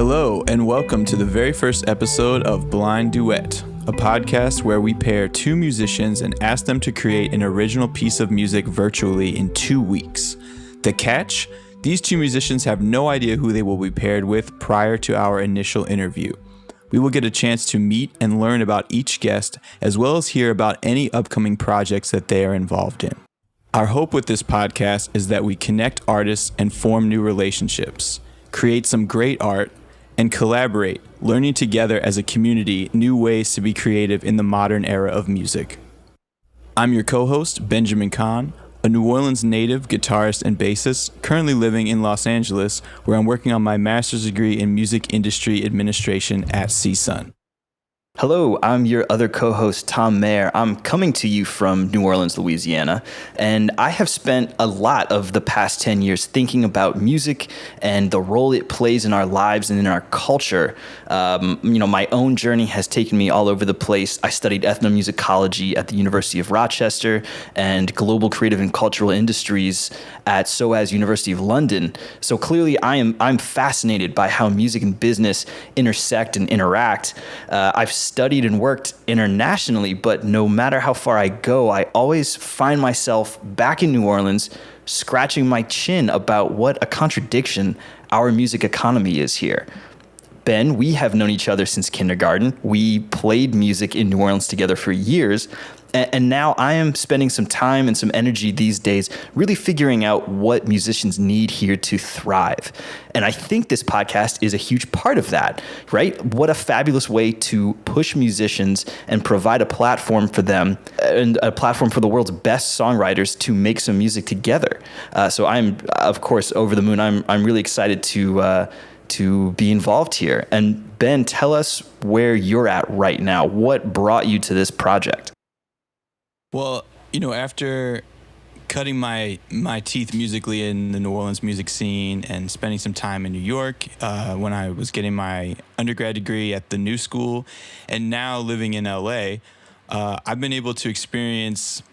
Hello, and welcome to the very first episode of Blind Duet, a podcast where we pair two musicians and ask them to create an original piece of music virtually in 2 weeks. The catch? These two musicians have no idea who they will be paired with prior to our initial interview. We will get a chance to meet and learn about each guest, as well as hear about any upcoming projects that they are involved in. Our hope with this podcast is that we connect artists and form new relationships, create some great art, and collaborate, learning together as a community new ways to be creative in the modern era of music. I'm your co-host, Benjamin Kahn, a New Orleans native guitarist and bassist, currently living in Los Angeles, where I'm working on my master's degree in music industry administration at CSUN. Hello, I'm your other co-host, Tom Mayer. I'm coming to you from New Orleans, Louisiana, and I have spent a lot of the past 10 years thinking about music and the role it plays in our lives and in our culture. My own journey has taken me all over the place. I studied ethnomusicology at the University of Rochester and global creative and cultural industries at SOAS University of London. So clearly, I'm fascinated by how music and business intersect and interact. I've studied and worked internationally, but no matter how far I go, I always find myself back in New Orleans scratching my chin about what a contradiction our music economy is here. Ben, we have known each other since kindergarten. We played music in New Orleans together for years. And now I am spending some time and some energy these days really figuring out what musicians need here to thrive. And I think this podcast is a huge part of that, right? What a fabulous way to push musicians and provide a platform for them and a platform for the world's best songwriters to make some music together. So I'm, of course, over the moon. I'm really excited to be involved here. And Ben, tell us where you're at right now. What brought you to this project? Well, after cutting my teeth musically in the New Orleans music scene and spending some time in New York when I was getting my undergrad degree at the New School, and now living in LA, I've been able to experience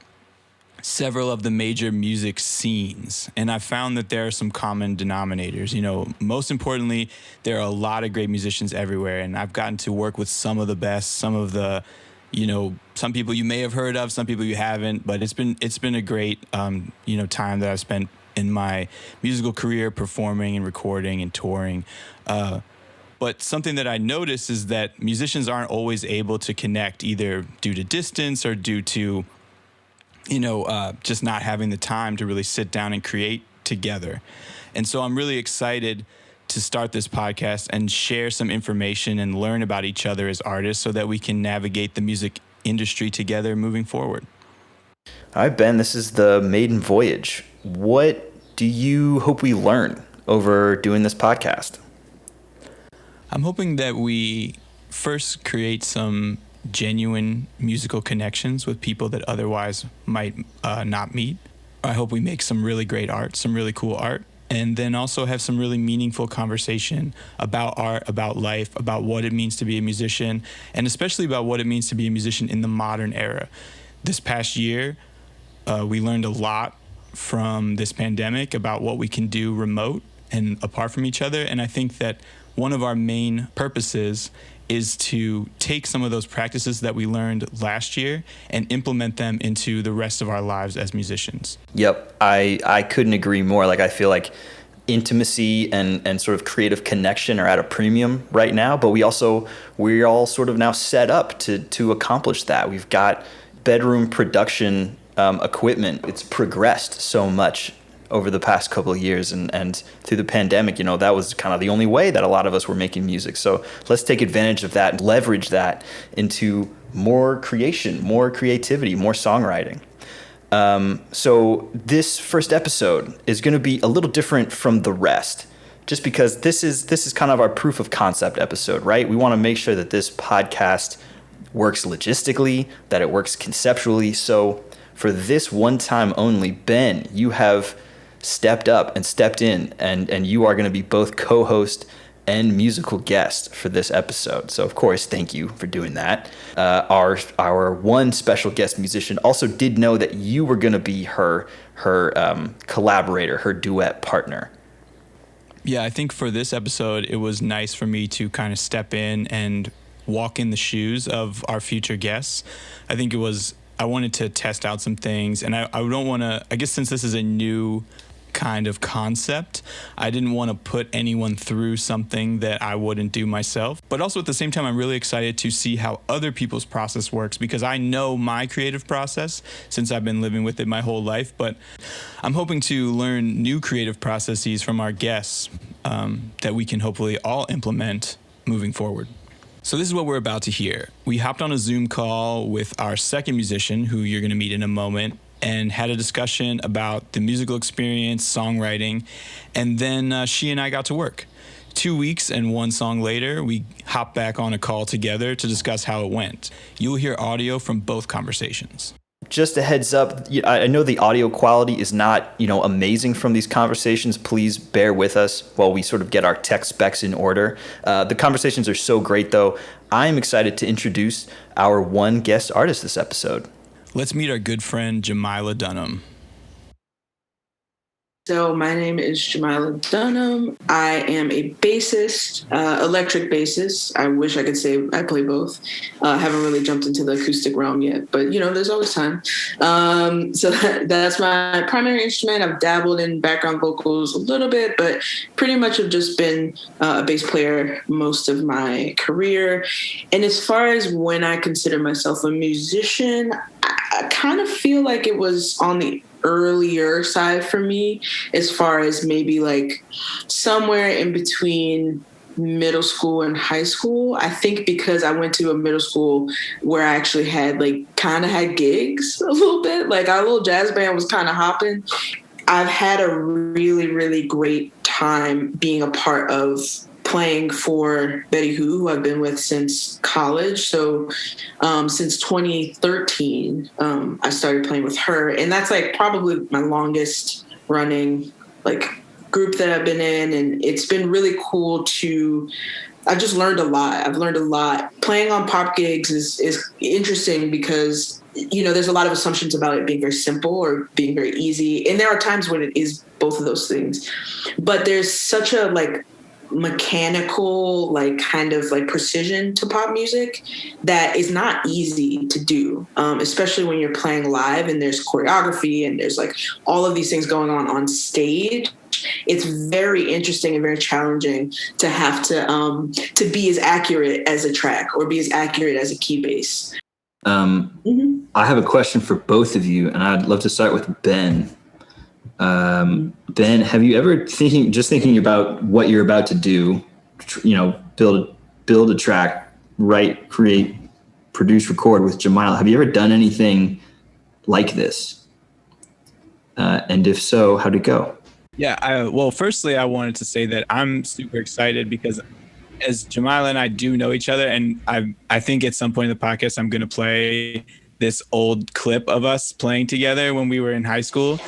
several of the major music scenes, and I've found that there are some common denominators. Most importantly, there are a lot of great musicians everywhere, and I've gotten to work with some of the best, some of the some people you may have heard of, some people you haven't, but it's been a great, time that I've spent in my musical career performing and recording and touring. But something that I notice is that musicians aren't always able to connect, either due to distance or due to, just not having the time to really sit down and create together. And so I'm really excited to start this podcast and share some information and learn about each other as artists so that we can navigate the music industry together moving forward. All right, Ben, this is the maiden voyage. What do you hope we learn over doing this podcast? I'm hoping that we first create some genuine musical connections with people that otherwise might not meet. I hope we make some really great art, some really cool art, and then also have some really meaningful conversation about art, about life, about what it means to be a musician, and especially about what it means to be a musician in the modern era. This past year, we learned a lot from this pandemic about what we can do remote and apart from each other, and I think that one of our main purposes is to take some of those practices that we learned last year and implement them into the rest of our lives as musicians. Yep, I couldn't agree more. I feel like intimacy and sort of creative connection are at a premium right now, but we're all sort of now set up to accomplish that. We've got bedroom production equipment. It's progressed so much over the past couple of years, and through the pandemic, that was kind of the only way that a lot of us were making music. So let's take advantage of that, leverage that into more creation, more creativity, more songwriting. So this first episode is going to be a little different from the rest, just because this is kind of our proof of concept episode, right? We want to make sure that this podcast works logistically, that it works conceptually. So for this one time only, Ben, you have stepped up and stepped in, and you are going to be both co-host and musical guest for this episode. So of course, thank you for doing that. Our one special guest musician also did know that you were going to be her collaborator, her duet partner. Yeah, I think for this episode, it was nice for me to kind of step in and walk in the shoes of our future guests. I wanted to test out some things, and I don't want to, I guess since this is a new kind of concept, I didn't want to put anyone through something that I wouldn't do myself. But also at the same time, I'm really excited to see how other people's process works, because I know my creative process since I've been living with it my whole life. But I'm hoping to learn new creative processes from our guests that we can hopefully all implement moving forward. So this is what we're about to hear. We hopped on a Zoom call with our second musician, who you're going to meet in a moment, and had a discussion about the musical experience, songwriting, and then she and I got to work. 2 weeks and one song later, we hopped back on a call together to discuss how it went. You'll hear audio from both conversations. Just a heads up, I know the audio quality is not, amazing from these conversations. Please bear with us while we sort of get our tech specs in order. The conversations are so great, though. I'm excited to introduce our one guest artist this episode. Let's meet our good friend, Jemila Dunham. So my name is Jemila Dunham. I am a bassist, electric bassist. I wish I could say I play both. Haven't really jumped into the acoustic realm yet, but there's always time. So that's my primary instrument. I've dabbled in background vocals a little bit, but pretty much have just been a bass player most of my career. And as far as when I consider myself a musician, I kind of feel like it was on the earlier side for me, as far as maybe like somewhere in between middle school and high school. I think because I went to a middle school where I actually had kind of had gigs a little bit, like our little jazz band was kind of hopping. I've had a really, really great time being a part of playing for Betty who I've been with since college. So since 2013, I started playing with her. And that's probably my longest running group that I've been in. And it's been really cool I just learned a lot. I've learned a lot. Playing on pop gigs is interesting because, there's a lot of assumptions about it being very simple or being very easy. And there are times when it is both of those things. But there's such a mechanical precision to pop music that is not easy to do, especially when you're playing live and there's choreography and there's all of these things going on stage. It's very interesting and very challenging to have to be as accurate as a track or be as accurate as a key bass. I have a question for both of you, and I'd love to start with Ben. Ben, have you ever thinking about what you're about to do, build a track, write, create, produce, record with Jemila? Have you ever done anything like this? And if so, how'd it go? Yeah, well, firstly, I wanted to say that I'm super excited because as Jemila and I do know each other, and I think at some point in the podcast, I'm going to play this old clip of us playing together when we were in high school.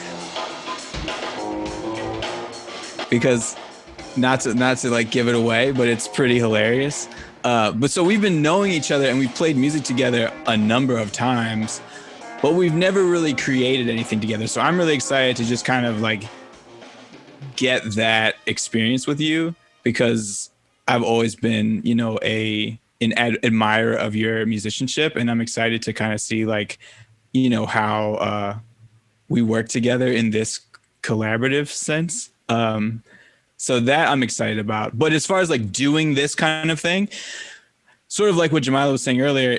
Because not to give it away, but it's pretty hilarious. But so we've been knowing each other and we've played music together a number of times, but we've never really created anything together. So I'm really excited to just kind of get that experience with you, because I've always been, an admirer of your musicianship, and I'm excited to kind of see how we work together in this collaborative sense. So that I'm excited about. But as far as doing this kind of thing, sort of like what Jemila was saying earlier,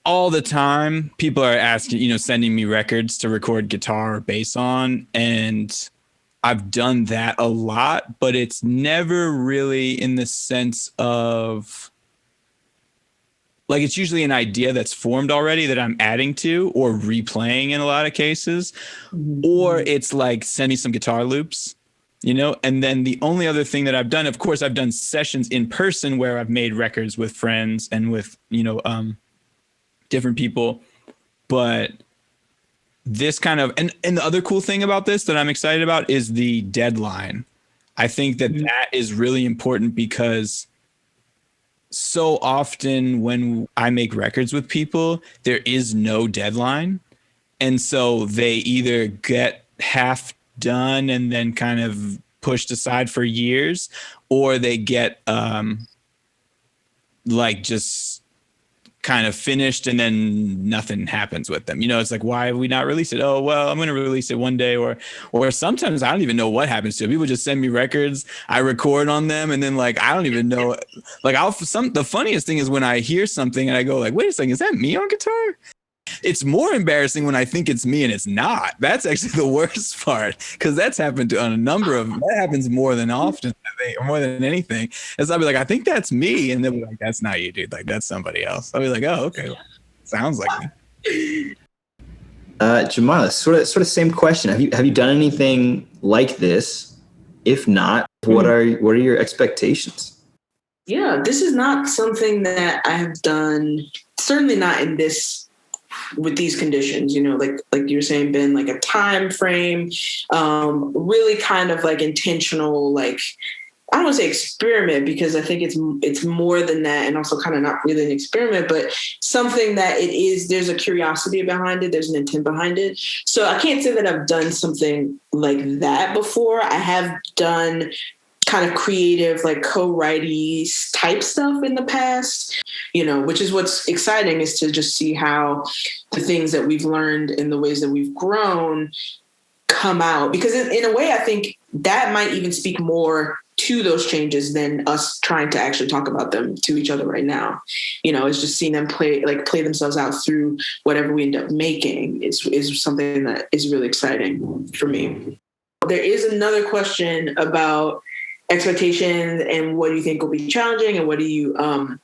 all the time people are asking, sending me records to record guitar or bass on. And I've done that a lot, but it's never really in the sense of it's usually an idea that's formed already that I'm adding to or replaying in a lot of cases. Mm-hmm. Or it's send me some guitar loops. And then the only other thing that I've done, of course, I've done sessions in person where I've made records with friends and with, different people. But this kind of, and the other cool thing about this that I'm excited about is the deadline. I think that is really important because so often when I make records with people, there is no deadline. And so they either get half done and then kind of pushed aside for years, or they get like just kind of finished and then nothing happens with them. You know, it's like, why have we not released it? Oh, well, I'm going to release it one day. Or sometimes I don't even know what happens to it. People just send me records, I record on them, and then like, I don't even know. Like the funniest thing is when I hear something and I go like, wait a second, is that me on guitar? It's more embarrassing when I think it's me and it's not. That's actually the worst part, because that's happened on a number of, that happens more than often, I think, or more than anything. As I'll be like, I think that's me. And they'll be like, that's not you, dude. Like, that's somebody else. I'll be like, oh, okay. Well, sounds like me. Jemila, sort of same question. Have you done anything like this? If not, what are your expectations? Yeah, this is not something that I have done. Certainly not in this, with these conditions, you know, like you were saying, Ben, like a time frame, really kind of like intentional, like, I don't want to say experiment, because I think it's more than that, and also kind of not really an experiment, but something that it is, there's a curiosity behind it, there's an intent behind it. So I can't say that I've done something like that before. I have done kind of creative, like co-writing type stuff in the past, you know, which is what's exciting, is to just see how the things that we've learned and the ways that we've grown come out. Because in a way, I think that might even speak more to those changes than us trying to actually talk about them to each other right now. You know, it's just seeing them play themselves out through whatever we end up making is something that is really exciting for me. There is another question about expectations and what do you think will be challenging and what are you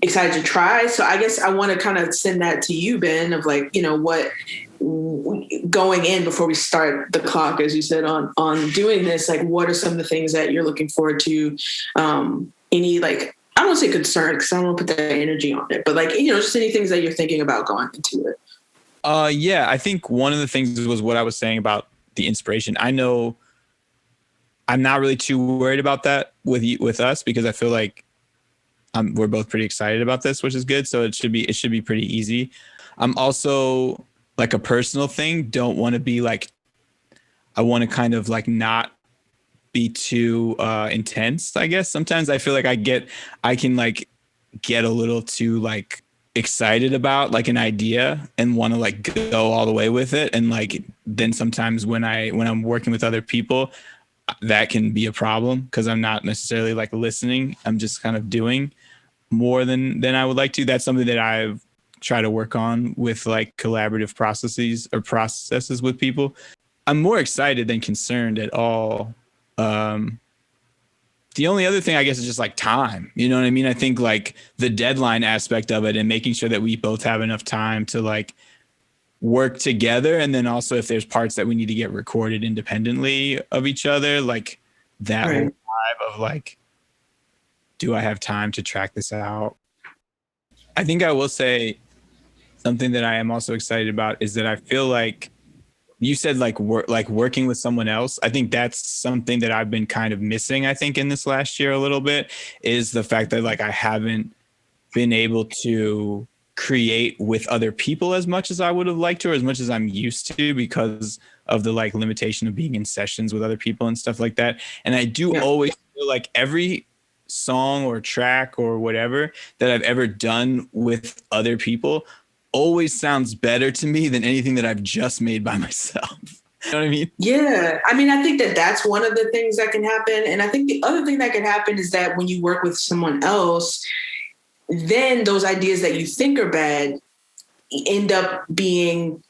excited to try. So I guess I want to kind of send that to you, Ben, of like, you know, what going in before we start the clock, as you said, on doing this, like what are some of the things that you're looking forward to? Any, like, I don't want to say concern, because I don't want to put that energy on it, but like, you know, just any things that you're thinking about going into it. Yeah, I think one of the things was what I was saying about the inspiration. I know I'm not really too worried about that with us, because I feel like we're both pretty excited about this, which is good. So it should be pretty easy. I'm also, like, a personal thing, don't want to be like, I want to kind of like not be too intense, I guess. Sometimes I feel like I can like get a little too like excited about like an idea and want to like go all the way with it. And like, then sometimes when I'm working with other people, that can be a problem, because I'm not necessarily like listening. I'm just kind of doing more than I would like to. That's something that I've tried to work on with like collaborative processes with people. I'm more excited than concerned at all. The only other thing, I guess, is just like time. You know what I mean? I think like the deadline aspect of it and making sure that we both have enough time to like work together. And then also if there's parts that we need to get recorded independently of each other, like that whole vibe of like, do I have time to track this out? I think I will say something that I am also excited about is that I feel like you said like working with someone else. I think that's something that I've been kind of missing, I think, in this last year a little bit, is the fact that like I haven't been able to create with other people as much as I would have liked to, or as much as I'm used to, because of the like limitation of being in sessions with other people and stuff like that. And I do always feel like every song or track or whatever that I've ever done with other people always sounds better to me than anything that I've just made by myself. You know what I mean? Yeah. I mean, I think that that's one of the things that can happen. And I think the other thing that can happen is that when you work with someone else, then those ideas that you think are bad end up being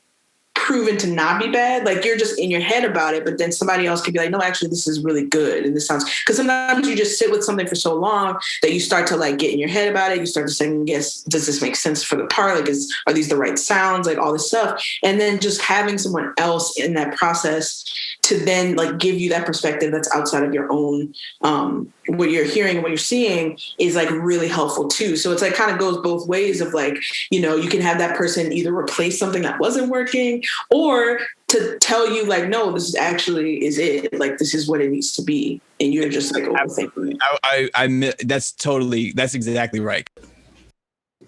proven to not be bad. Like you're just in your head about it, but then somebody else could be like, no, actually this is really good. And this sounds, because sometimes you just sit with something for so long that you start to like get in your head about it. You start to second guess, does this make sense for the part? Like, are these the right sounds? Like all this stuff. And then just having someone else in that process to then like give you that perspective that's outside of your own, what you're hearing and what you're seeing is like really helpful too. So it's like kind of goes both ways of like, you know, you can have that person either replace something that wasn't working or to tell you like, no, this is actually is it. Like, this is what it needs to be. And you're just like overthinking. That's exactly right.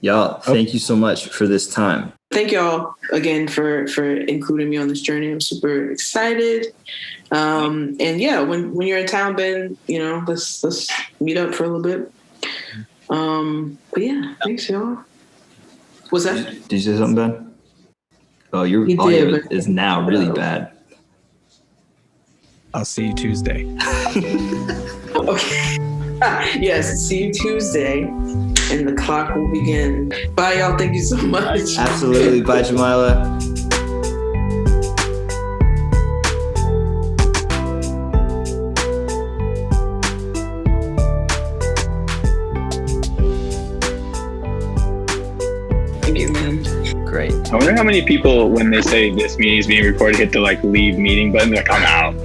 Y'all, thank you so much for this time. Thank y'all again for including me on this journey. I'm super excited. And yeah, when you're in town, Ben, let's meet up for a little bit. But yeah, thanks y'all. What's that? Did you say something, Ben? Oh, your audio is now really bad. I'll see you Tuesday. Okay. Yes, see you Tuesday, and the clock will begin. Bye, y'all. Thank you so much. Absolutely. Bye, Jemila. Thank you, man. Great. I wonder how many people, when they say this meeting is being recorded, hit the leave meeting button. Like, I'm out.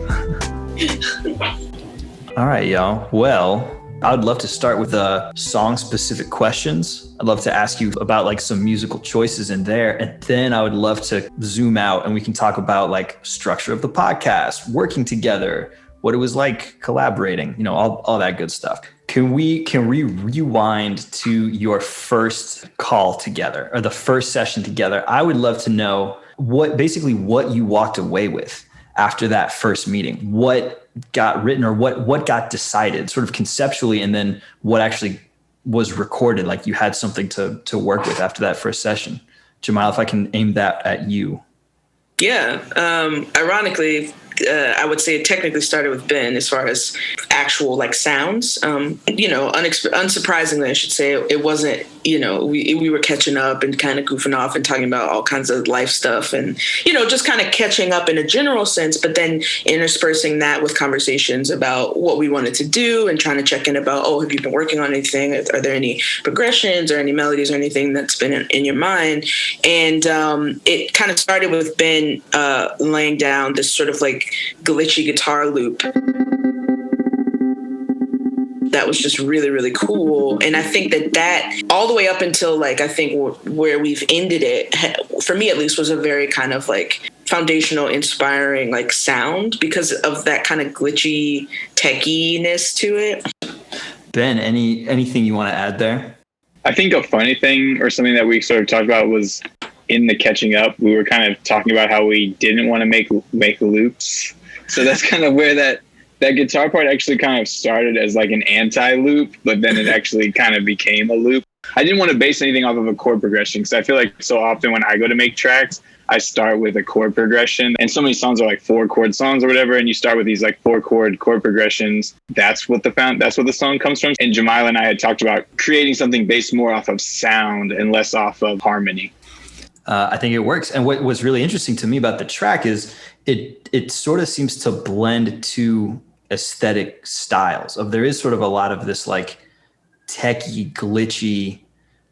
All right, y'all. Well, I would love to start with the song-specific questions. I'd love to ask you about some musical choices in there. And then I would love to zoom out and we can talk about structure of the podcast, working together, what it was like collaborating, all that good stuff. Can we rewind to your first call together or the first session together? I would love to know what you walked away with after that first meeting. What got written or what got decided sort of conceptually, and then what actually was recorded, like you had something to work with after that first session. Jemila, if I can aim that at you. Yeah. Ironically, I would say it technically started with Ben as far as actual sounds. Unsurprisingly, I should say, it wasn't, we were catching up and kind of goofing off and talking about all kinds of life stuff and, just kind of catching up in a general sense, but then interspersing that with conversations about what we wanted to do and trying to check in about, have you been working on anything? Are there any progressions or any melodies or anything that's been in your mind? And it kind of started with Ben laying down this sort of glitchy guitar loop that was just really, really cool. And I think that all the way up until I think where we've ended it, for me at least, was a very kind of foundational, inspiring sound because of that kind of glitchy techiness to it. Ben, anything you want to add there? I think a funny thing or something that we sort of talked about was in the catching up, we were kind of talking about how we didn't want to make loops. So that's kind of where that guitar part actually kind of started as an anti-loop, but then it actually kind of became a loop. I didn't want to base anything off of a chord progression because I feel like so often when I go to make tracks, I start with a chord progression, and so many songs are 4-chord songs or whatever, and you start with these 4-chord progressions. That's what the song comes from. And Jemila and I had talked about creating something based more off of sound and less off of harmony. I think it works. And what was really interesting to me about the track is it sort of seems to blend two aesthetic styles. There is sort of a lot of this techy, glitchy,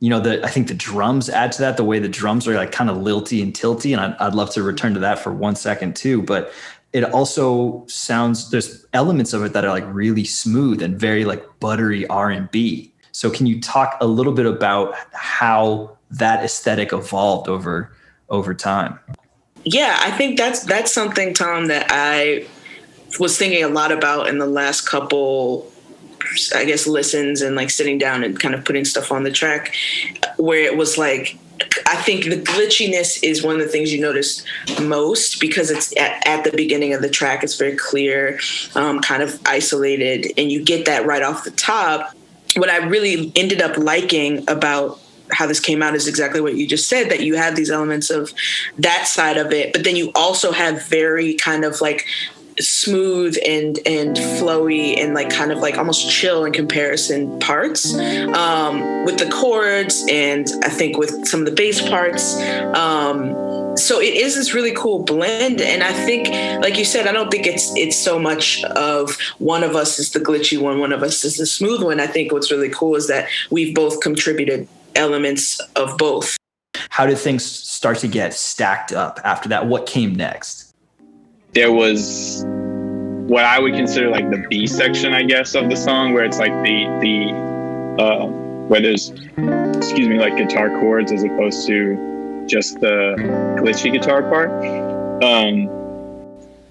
I think the drums add to that, the way the drums are kind of lilty and tilty. And I'd love to return to that for 1 second too. But it also sounds, there's elements of it that are really smooth and very buttery R&B. So can you talk a little bit about how that aesthetic evolved over time? Yeah, I think that's something, Tom, that I was thinking a lot about in the last couple, I guess, listens and sitting down and kind of putting stuff on the track, where it was I think the glitchiness is one of the things you notice most because it's at the beginning of the track. It's very clear, kind of isolated, and you get that right off the top. What I really ended up liking about how this came out is exactly what you just said, that you have these elements of that side of it, but then you also have very kind of smooth and flowy and kind of almost chill in comparison parts with the chords, and I think with some of the bass parts. So it is this really cool blend. And I think, like you said, I don't think it's so much of one of us is the glitchy one of us is the smooth one. I think what's really cool is that we've both contributed elements of both. How did things start to get stacked up after that? What came next? There was what I would consider the B section, I guess, of the song, where it's the where there's, guitar chords as opposed to just the glitchy guitar part.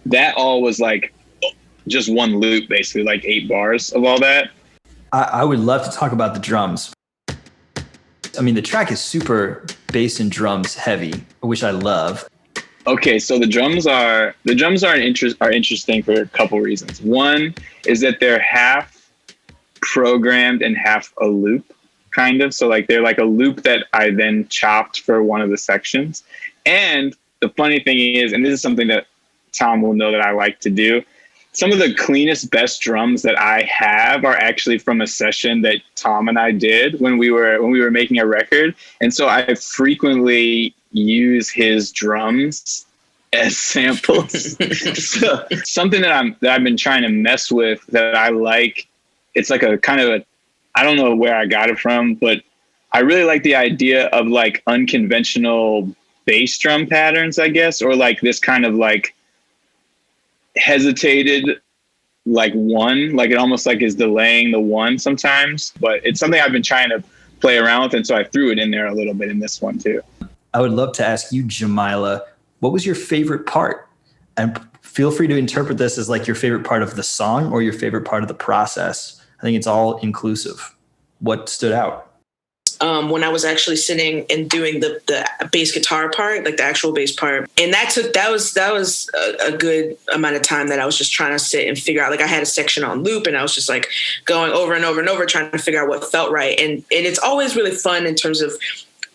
That all was just one loop, basically 8 bars of all that. I would love to talk about the drums. I mean, the track is super bass and drums heavy, which I love. Okay, so the drums are interesting for a couple reasons. One is that they're half programmed and half a loop, kind of. So like they're like a loop that I then chopped for one of the sections. And the funny thing is, and this is something that Tom will know that I like to do, some of the cleanest, best drums that I have are actually from a session that Tom and I did when we were making a record. And so I frequently use his drums as samples. So something that I've been trying to mess with that I like, it's like a kind of I don't know where I got it from, but I really like the idea of like unconventional bass drum patterns, I guess, or like this kind of like hesitated like one, like it almost like is delaying the one sometimes, but it's something I've been trying to play around with, and so I threw it in there a little bit in this one too. I would love to ask you, Jemila, what was your favorite part? And feel free to interpret this as like your favorite part of the song or your favorite part of the process. I think it's all inclusive. What stood out? When I was actually sitting and doing the bass guitar part, like the actual bass part. And that was a good amount of time that I was just trying to sit and figure out, like I had a section on loop and I was just like going over and over and over, trying to figure out what felt right. And it's always really fun in terms of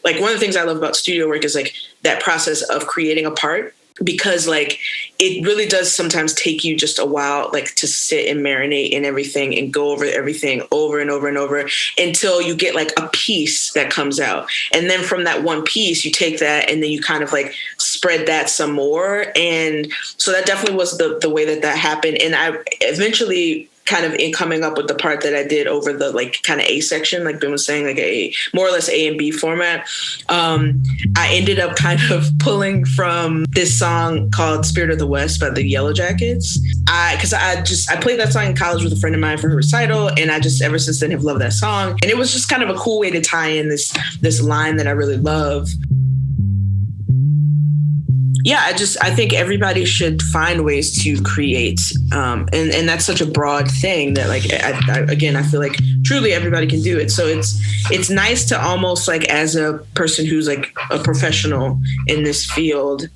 like, one of the things I love about studio work is like that process of creating a part, because like it really does sometimes take you just a while like to sit and marinate in everything and go over everything over and over and over until you get like a piece that comes out. And then from that one piece, you take that and then you kind of like spread that some more. And so that definitely was the way that happened. And I eventually kind of in coming up with the part that I did over the like kind of A section, like Ben was saying, like a more or less A and B format. I ended up kind of pulling from this song called Spirit of the West by the Yellow Jackets. Cause I played that song in college with a friend of mine for her recital. And I just ever since then have loved that song. And it was just kind of a cool way to tie in this line that I really love. Yeah, I think everybody should find ways to create. And that's such a broad thing that like, I feel like truly everybody can do it. So it's nice to almost like as a person who's like a professional in this field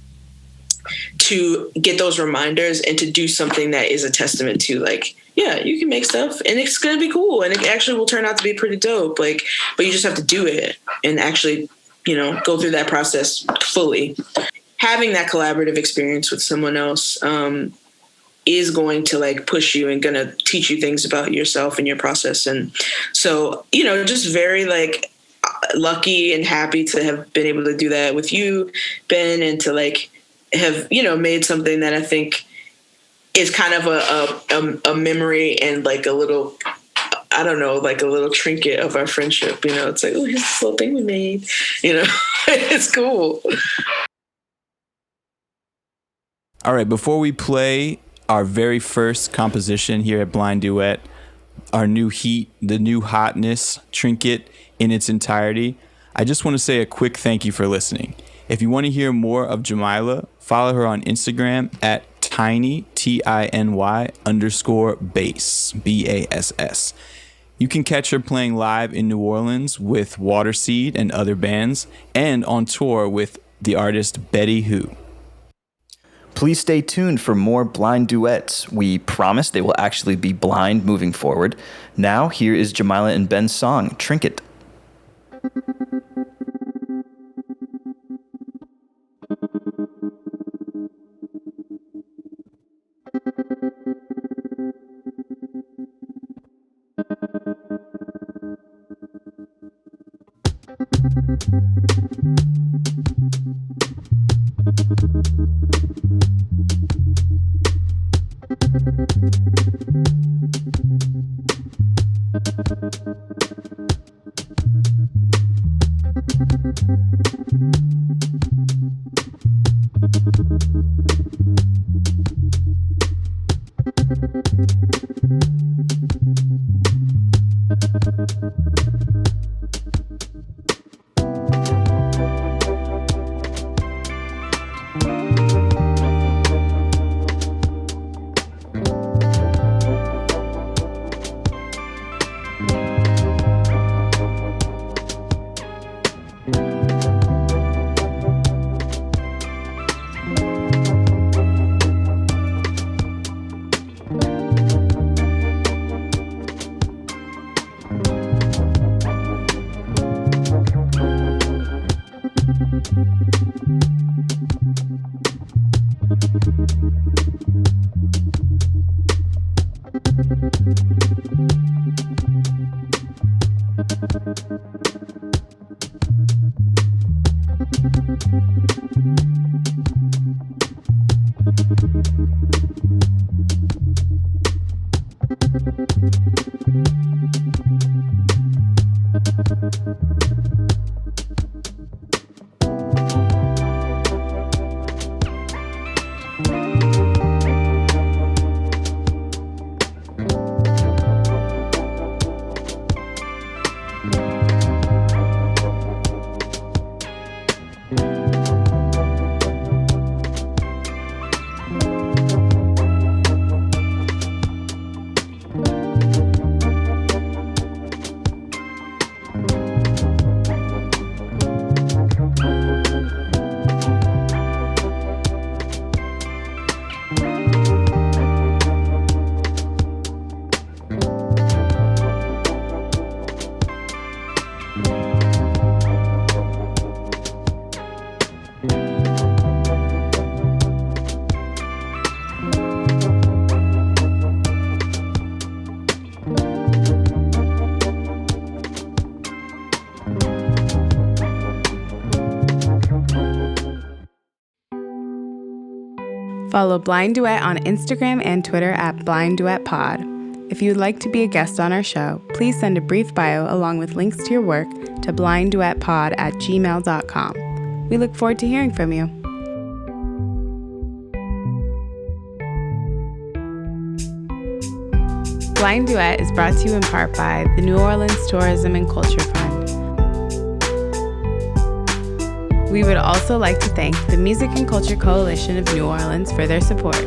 to get those reminders and to do something that is a testament to like, yeah, you can make stuff and it's going to be cool. And it actually will turn out to be pretty dope. Like, but you just have to do it and actually, go through that process fully. Having that collaborative experience with someone else is going to like push you and going to teach you things about yourself and your process. And so, just very like lucky and happy to have been able to do that with you, Ben, and to like have, made something that I think is kind of a memory and like a little, I don't know, like a little trinket of our friendship. It's like, oh, here's this little thing we made, it's cool. All right, before we play our very first composition here at Blind Duet, our new heat, the new hotness, Trinket in its entirety, I just want to say a quick thank you for listening. If you want to hear more of Jemila, follow her on Instagram at tiny, TINY _bass, BASS. You can catch her playing live in New Orleans with Waterseed and other bands, and on tour with the artist Betty Who. Please stay tuned for more Blind Duets. We promise they will actually be blind moving forward. Now, here is Jemila and Ben's song, Trinket. Follow Blind Duet on Instagram and Twitter at Blind Duet Pod. If you would like to be a guest on our show, please send a brief bio along with links to your work to blindduetpod@gmail.com. We look forward to hearing from you. Blind Duet is brought to you in part by the New Orleans Tourism and Culture Fund. We would also like to thank the Music and Culture Coalition of New Orleans for their support.